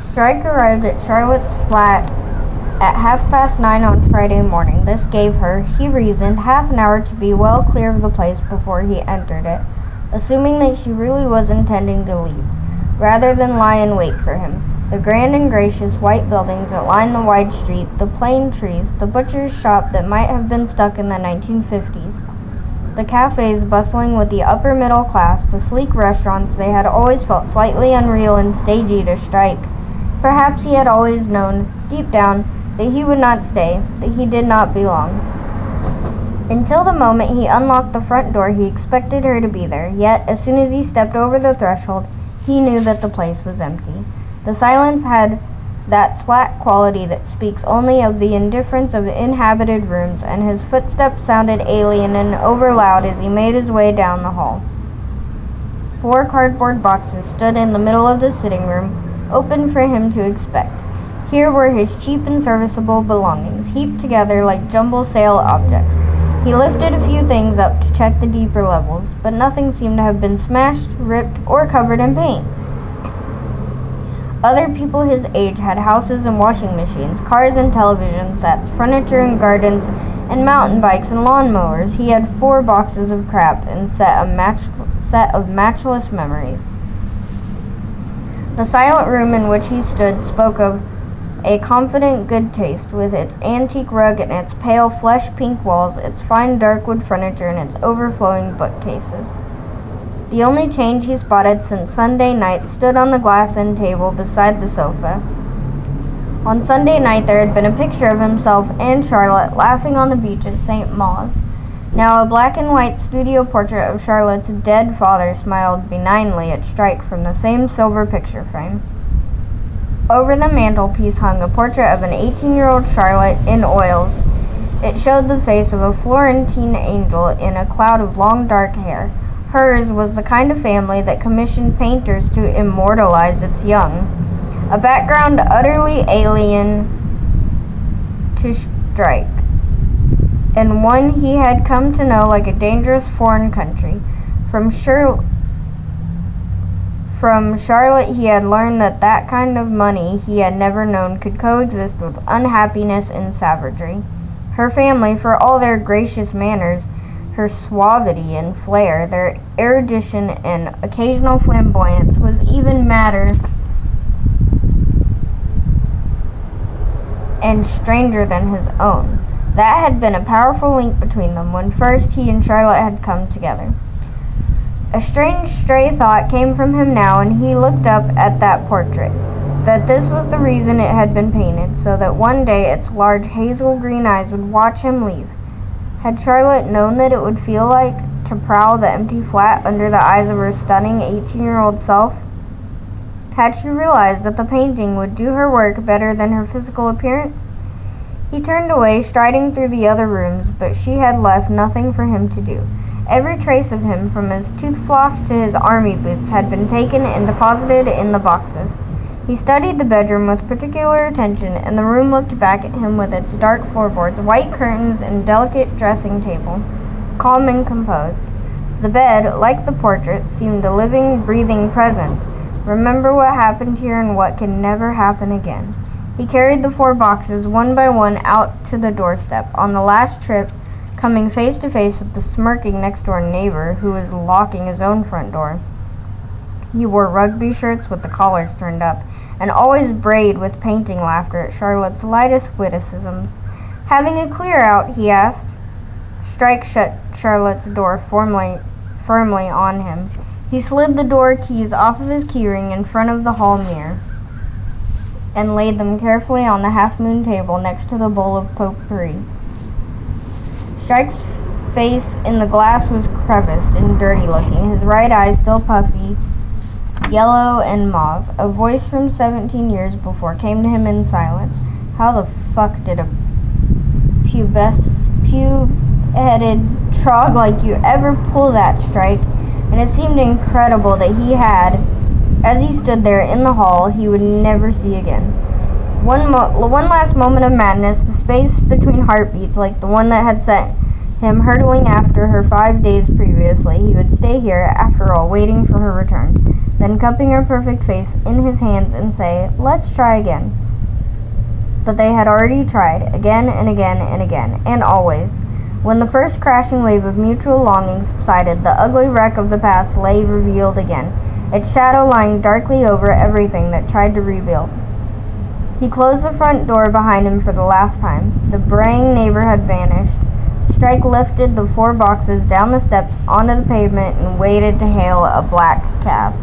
Strike arrived at Charlotte's flat at 9:30 on Friday morning. This gave her, he reasoned, half an hour to be well clear of the place before he entered it, assuming that she really was intending to leave, rather than lie in wait for him. The grand and gracious white buildings that lined the wide street, the plane trees, the butcher's shop that might have been stuck in the 1950s, the cafes bustling with the upper middle class, the sleek restaurants they had always felt slightly unreal and stagey to Strike. Perhaps he had always known, deep down, that he would not stay, that he did not belong. Until the moment he unlocked the front door, he expected her to be there, yet as soon as he stepped over the threshold, he knew that the place was empty. The silence had that slack quality that speaks only of the indifference of inhabited rooms, and his footsteps sounded alien and overloud as he made his way down the hall. 4 cardboard boxes stood in the middle of the sitting room, open for him to inspect. Here were his cheap and serviceable belongings, heaped together like jumble sale objects. He lifted a few things up to check the deeper levels, but nothing seemed to have been smashed, ripped, or covered in paint. Other people his age had houses and washing machines, cars and television sets, furniture and gardens, and mountain bikes and lawn mowers. He had 4 boxes of crap and set of matchless memories. The silent room in which he stood spoke of a confident good taste, with its antique rug and its pale flesh-pink walls, its fine dark wood furniture, and its overflowing bookcases. The only change he spotted since Sunday night stood on the glass end table beside the sofa. On Sunday night there had been a picture of himself and Charlotte laughing on the beach at St. Mawes. Now a black and white studio portrait of Charlotte's dead father smiled benignly at Strike from the same silver picture frame. Over the mantelpiece hung a portrait of an 18-year-old Charlotte in oils. It showed the face of a Florentine angel in a cloud of long dark hair. Hers was the kind of family that commissioned painters to immortalize its young, a background utterly alien to Strike, and one he had come to know like a dangerous foreign country. From Charlotte he had learned that kind of money he had never known could coexist with unhappiness and savagery. Her family, for all their gracious manners, her suavity and flair, their erudition and occasional flamboyance, was even madder and stranger than his own. That had been a powerful link between them when first he and Charlotte had come together. A strange stray thought came from him now, and he looked up at that portrait, that this was the reason it had been painted, so that one day its large hazel green eyes would watch him leave. Had Charlotte known that it would feel like to prowl the empty flat under the eyes of her stunning 18-year-old self? Had she realized that the painting would do her work better than her physical appearance? He turned away, striding through the other rooms, but she had left nothing for him to do. Every trace of him, from his tooth floss to his army boots, had been taken and deposited in the boxes. He studied the bedroom with particular attention, and the room looked back at him with its dark floorboards, white curtains, and delicate dressing table, calm and composed. The bed, like the portrait, seemed a living, breathing presence. Remember what happened here and what can never happen again. He carried the 4 boxes one by one out to the doorstep. On the last trip, coming face to face with the smirking next-door neighbor who was locking his own front door. He wore rugby shirts with the collars turned up, and always brayed with painting laughter at Charlotte's lightest witticisms. Having a clear out, he asked. Strike shut Charlotte's door firmly on him. He slid the door keys off of his keyring in front of the hall mirror, and laid them carefully on the half-moon table next to the bowl of potpourri. Strike's face in the glass was creviced and dirty-looking, his right eye still puffy, yellow and mauve. A voice from 17 years before came to him in silence. How the fuck did a pube-headed trog like you ever pull that, Strike? And it seemed incredible that he had, as he stood there in the hall he would never see again. One last moment of madness, the space between heartbeats like the one that had sent him hurtling after her 5 days previously. He would stay here, after all, waiting for her return. then cupping her perfect face in his hands and say, "Let's try again." But they had already tried, again and again and again, and always. When the first crashing wave of mutual longing subsided, the ugly wreck of the past lay revealed again, its shadow lying darkly over everything that tried to rebuild. He closed the front door behind him for the last time. The braying neighbor had vanished. Strike lifted the 4 boxes down the steps onto the pavement and waited to hail a black cab.